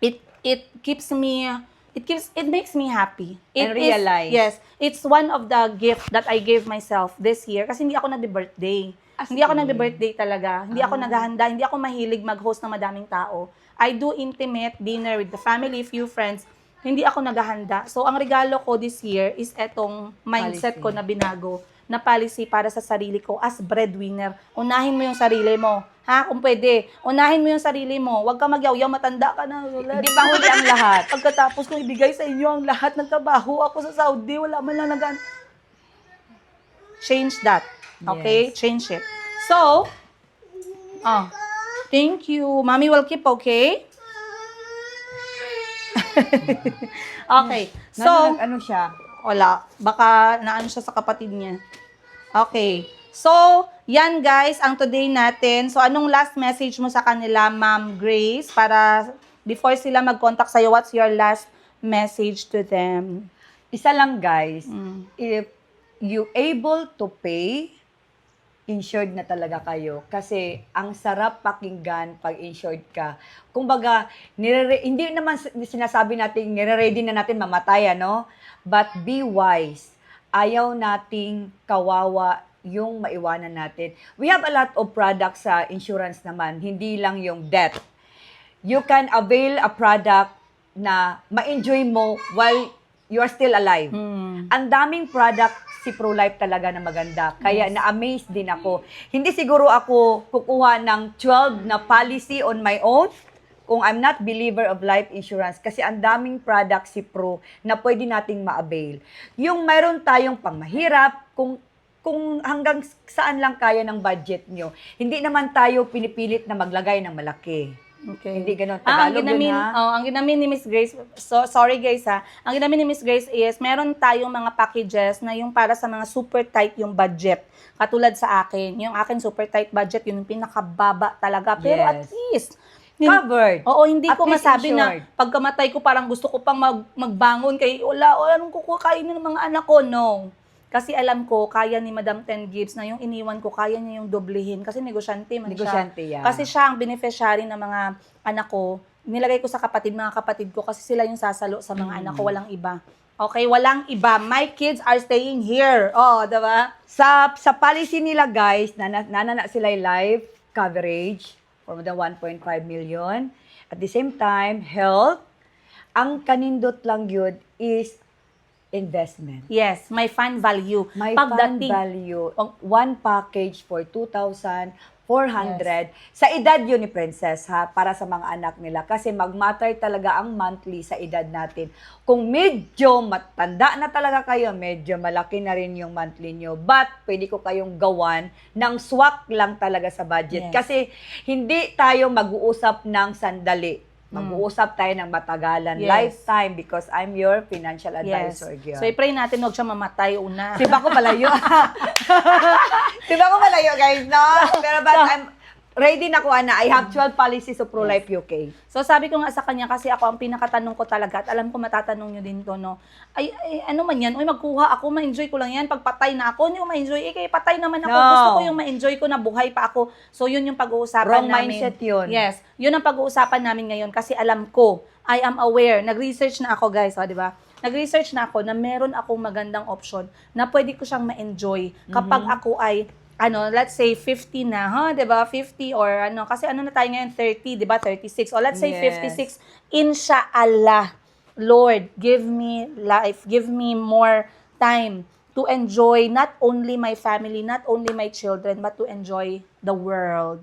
It makes me happy.
And realize.
Yes, it's one of the gift that I gave myself this year kasi hindi ako nagbe-birthday. Hindi ako nagbe-birthday talaga. Hindi ako naghahanda, hindi ako mahilig mag-host ng madaming tao. I do intimate dinner with the family, few friends. hindi ako naghahanda. So, ang regalo ko this year is etong mindset
Policy.
ko na binago na policy para sa sarili ko as breadwinner. Unahin mo yung sarili mo. Ha? Kung pwede, unahin mo yung sarili mo. Huwag ka magyaw-yaw, matanda ka na.
Hindi ba huli ang lahat?
Pagkatapos kong ibigay sa inyo ang lahat ng trabaho ako sa Saudi, wala man lang change that. Okay?
Yes.
Change it. So, thank you. Mommy will keep, okay? Okay. So,
ano siya?
wala. Baka naano siya sa kapatid niya. Okay. So, yan guys, ang today natin. So, anong last message mo sa kanila, Ma'am Grace? Para before sila mag-contact sa'yo, what's your last message to them?
Isa lang guys, if you able to pay, insured na talaga kayo. Kasi ang sarap pakinggan pag insured ka. Kumbaga, hindi naman sinasabi natin, nire-ready na natin mamatay, ano? But be wise. Ayaw nating kawawa yung maiwanan natin. We have a lot of products sa insurance naman, hindi lang yung death. You can avail a product na ma-enjoy mo while you are still alive. Ang daming product si ProLife talaga na maganda. Kaya na-amaze din ako. Hindi siguro ako kukuha ng 12 na policy on my own kung I'm not believer of life insurance kasi ang daming product si Pro na pwede nating ma-avail. Yung mayroon tayong pangmahirap, kung hanggang saan lang kaya ng budget nyo. Hindi naman tayo pinipilit na maglagay ng malaki.
Okay.
Hindi ganun.
ang
Tagalog
ginamin,
yun, ha?
ang ginamin ni Miss Grace, so sorry guys ha. Ang ginamin ni Miss Grace is meron tayong mga packages na yung para sa mga super tight yung budget. Katulad sa akin, yung akin super tight budget, yun yung pinakababa talaga. Pero at
Yes.
least,
Covered.
Oo, hindi
At
ko
least
masabi
insured.
na pagkamatay ko parang gusto ko pang magbangon kay wala, o anong kukukainin ng mga anak ko, no. Kasi alam ko, kaya ni Madam Ten Gibbs na yung iniwan ko, kaya niya yung doblehin. Kasi negosyante man
Negosyante
siya.
yan.
Kasi siya ang beneficiary ng mga anak ko. Nilagay ko sa mga kapatid ko, kasi sila yung sasalo sa mga anak ko, walang iba. Okay, walang iba. My kids are staying here. Oh, diba?
Sa policy nila guys, nanana sila yung life coverage for more than 1.5 million. At the same time, health. Ang kanindot lang yun is investment.
Yes, my fund value.
May
Pagdating-
fund value. One package for 2,400. Sa edad yun ni Princess, ha? Para sa mga anak nila. Kasi mag-matter talaga ang monthly sa edad natin. Kung medyo matanda na talaga kayo, medyo malaki na rin yung monthly nyo. But, pwede ko kayong gawan ng swak lang talaga sa budget.
Yes.
Kasi, hindi tayo mag-uusap ng sandali. Mag-uusap tayo ng matagalan,
Yes.
lifetime, because I'm your financial
Yes.
advisor. Girl.
So, i-pray natin huwag siya mamatay una.
Diba ko malayo? Diba ko malayo, guys, no? Pero but I'm ready na ko, Ana. I have 12 policies of ProLife UK.
So, sabi ko nga sa kanya, kasi ako ang pinakatanong ko talaga, at alam ko matatanong nyo din to, no? Ay, ano man yan? Uy, magkuha ako, ma-enjoy ko lang yan. Pag patay na ako, hindi ko ma-enjoy. Kaya patay naman ako.
No.
Gusto ko yung ma-enjoy ko na buhay pa ako. So, yun yung pag-uusapan
Wrong
namin.
mindset yun.
Yes. Yun ang pag-uusapan namin ngayon kasi alam ko, I am aware. Nag-research na ako, guys. O, di ba? Nag-research na ako na meron akong magandang option na pwede ko siyang ma-enjoy kapag ako ay let's say 50 na, ha, 'di ba? 50 or kasi na tayo ngayon 30, 'di ba? 36. O let's say
Yes.
56. Inshallah, Lord, give me life, give me more time to enjoy not only my family, not only my children, but to enjoy the world,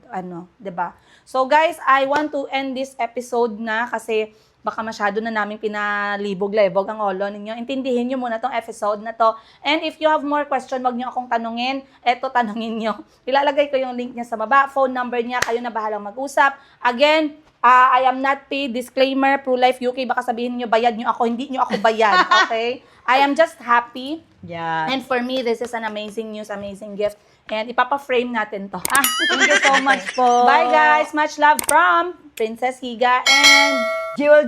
'di ba? So guys, I want to end this episode na kasi baka masyado na namin pinalibog-lebog ang olo ninyo. Intindihin nyo muna tong episode na to. And if you have more question, wag nyo akong tanungin. Eto, tanungin nyo. Ilalagay ko yung link niya sa baba. Phone number niya, kayo na bahalang mag-usap. Again, I am not paid. Disclaimer, ProLife UK. Baka sabihin nyo, bayad nyo ako. Hindi nyo ako bayad. Okay? I am just happy.
Yeah.
And for me, this is an amazing news, amazing gift. And ipapa-frame natin to.
Thank you so much po.
Bye guys! Much love from Princess Higa and
Jewel.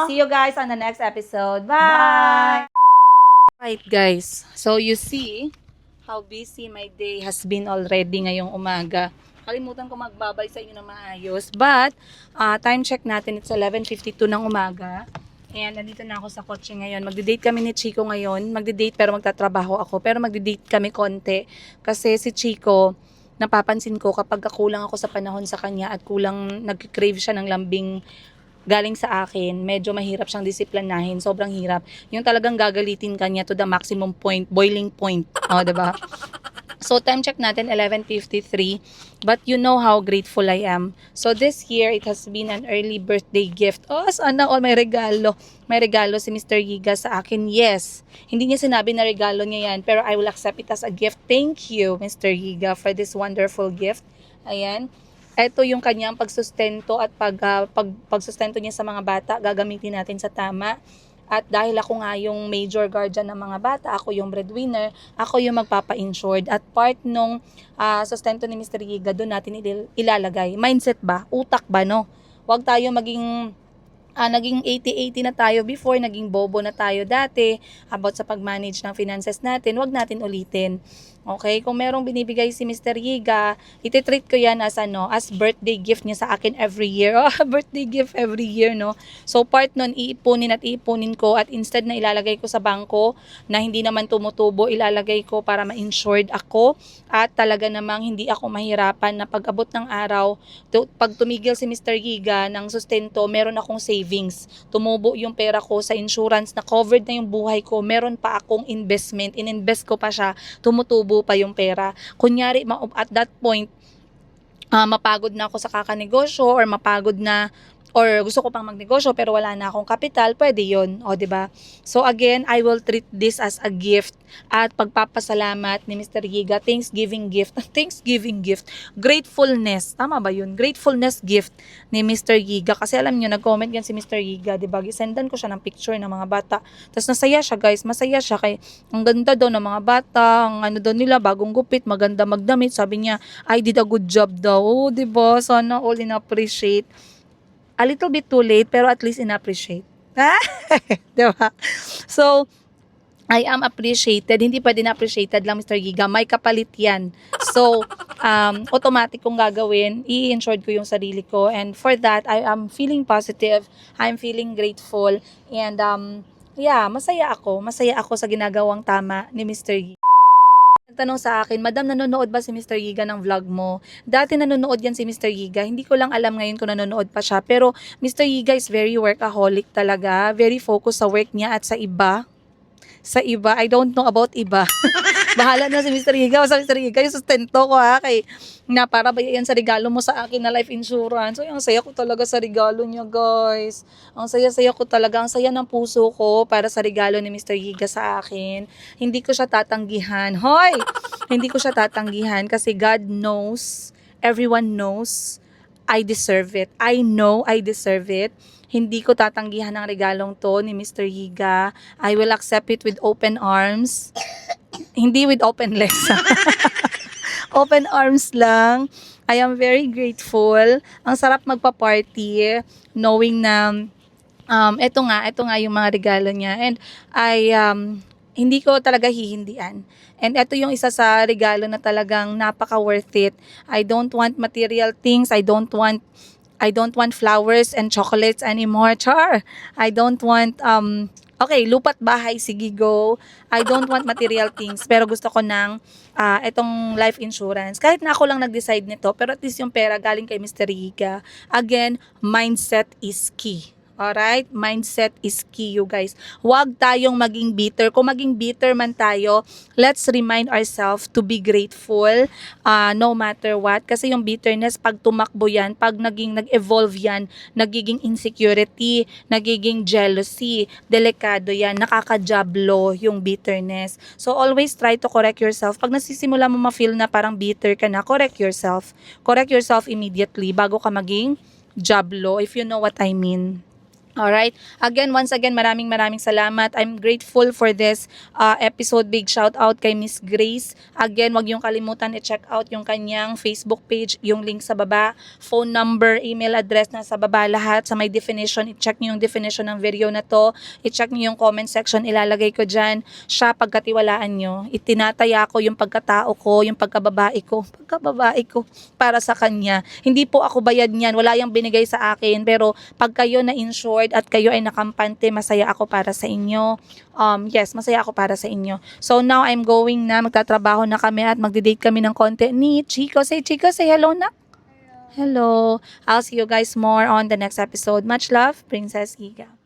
see you guys on the next episode. Bye! Right guys, so you see how busy my day has been already ngayong umaga. Kalimutan ko magbabay sa inyo na maayos. But, time check natin, it's 11:52 ng umaga. And nandito na ako sa kotse ngayon. Magde-date kami ni Chico ngayon. Magde-date pero magtatrabaho ako. Pero magde-date kami konti. Kasi si Chico, napapansin ko kapag kulang ako sa panahon sa kanya at kulang nag-crave siya ng lambing galing sa akin, medyo mahirap siyang disiplinahin, sobrang hirap. Yung talagang gagalitin kanya to the maximum point, boiling point. O, diba? So, time check natin, 11:53. But you know how grateful I am. So, this year, it has been an early birthday gift. Oh, sana all may regalo. May regalo si Mr. Giga sa akin. Yes. Hindi niya sinabi na regalo niya yan, pero I will accept it as a gift. Thank you, Mr. Giga, for this wonderful gift. Ayan. Ito yung kanyang pagsustento at pagsustento niya sa mga bata. Gagamitin natin sa tama. At dahil ako nga yung major guardian ng mga bata, ako yung breadwinner, ako yung magpapa-insured. At part nung sustento ni Mr. Giga, doon natin ilalagay. Mindset ba? Utak ba, no? Huwag tayo naging 80-80 na tayo before, naging bobo na tayo dati about sa pag-manage ng finances natin. Huwag natin ulitin. Okay? Kung merong binibigay si Mr. Giga, iti-treat ko yan as birthday gift niya sa akin every year. Oh, birthday gift every year, no? So, part nun, iipunin ko at instead na ilalagay ko sa bangko na hindi naman tumutubo, ilalagay ko para ma-insured ako at talaga namang hindi ako mahirapan na pag-abot ng araw, pag tumigil si Mr. Giga ng sustento, meron akong savings. Tumubo yung pera ko sa insurance na covered na yung buhay ko. Meron pa akong investment. Ininvest ko pa siya. Tumutubo pa yung pera. Kunyari, at that point, mapagod na ako sa kakanegosyo or gusto ko pang magnegosyo pero wala na akong kapital, pwede yun. O, diba? So, again, I will treat this as a gift at pagpapasalamat ni Mr. Giga. Thanksgiving gift. Thanksgiving gift. Gratefulness. Tama ba yun? Gratefulness gift ni Mr. Giga. Kasi alam nyo, nag-comment yan si Mr. Giga. Diba? Gisendan ko siya ng picture ng mga bata. Tapos nasaya siya, guys. Masaya siya. Kay, ang ganda daw ng mga bata. Ang ano daw nila, bagong gupit, maganda magdamit. Sabi niya, I did a good job daw. O, diba? Sana all in-appreciate. A little bit too late, pero at least in-appreciate. Diba? So, I am appreciated. Hindi pwede na-appreciated lang, Mr. Giga. May kapalit yan. So, automatic kong gagawin. I-insured ko yung sarili ko. And for that, I am feeling positive. I'm feeling grateful. And, masaya ako. Masaya ako sa ginagawang tama ni Mr. Giga. Nagtanong sa akin, Madam, nanonood ba si Mr. Giga ng vlog mo? Dati nanonood yan si Mr. Giga. Hindi ko lang alam ngayon kung nanonood pa siya. Pero Mr. Giga is very workaholic talaga. Very focused sa work niya at sa iba. Sa iba. I don't know about iba. Bahala na si Mr. Giga. Sa Mr. Giga, yung sustento ko na para ba yan sa regalo mo sa akin na life insurance. So, ang saya ko talaga sa regalo niya, guys. Ang saya-saya ko talaga. Ang saya ng puso ko para sa regalo ni Mr. Giga sa akin. Hindi ko siya tatanggihan. Hoy! Hindi ko siya tatanggihan kasi God knows, everyone knows, I deserve it. I know I deserve it. Hindi ko tatanggihan ang regalong to ni Mr. Giga. I will accept it with open arms. Hindi with open legs. Open arms lang. I am very grateful. Ang sarap magpa-party knowing na ito nga yung mga regalo niya. And hindi ko talaga hihindian. And ito yung isa sa regalo na talagang napaka worth it. I don't want material things. I don't want flowers and chocolates anymore. Char! I don't want lupa't bahay, sige go. I don't want material things, pero gusto ko ng itong life insurance. Kahit na ako lang nag-decide nito, pero at least yung pera galing kay Mr. Giga. Again, mindset is key. Alright? Mindset is key, you guys. Huwag tayong maging bitter. Kung maging bitter man tayo, let's remind ourselves to be grateful no matter what. Kasi yung bitterness, pag tumakbo yan, pag nag-evolve yan, nagiging insecurity, nagiging jealousy, delikado yan, nakakajablo yung bitterness. So, always try to correct yourself. Pag nasisimula mo ma-feel na parang bitter ka na, correct yourself. Correct yourself immediately bago ka maging jablo, if you know what I mean. Alright. Once again, maraming salamat. I'm grateful for this episode. Big shout out kay Miss Grace. Again, wag yung kalimutan i-check out yung kanyang Facebook page, yung link sa baba, phone number, email address na sa baba, lahat sa may definition. I-check niyo yung definition ng video na to. I-check niyo yung comment section, ilalagay ko dyan. Siya, pagkatiwalaan nyo. Itinataya ko yung pagkatao ko, yung pagkababae ko para sa kanya. Hindi po ako bayad niyan. Wala yung binigay sa akin. Pero pag kayo na-insured at kayo ay nakampante, masaya ako para sa inyo. Yes, masaya ako para sa inyo. So now I'm going na, magtatrabaho na kami at magdi-date kami ng konti ni Chico. Say Chico, say hello na. Hello. I'll see you guys more on the next episode. Much love, Princess Giga.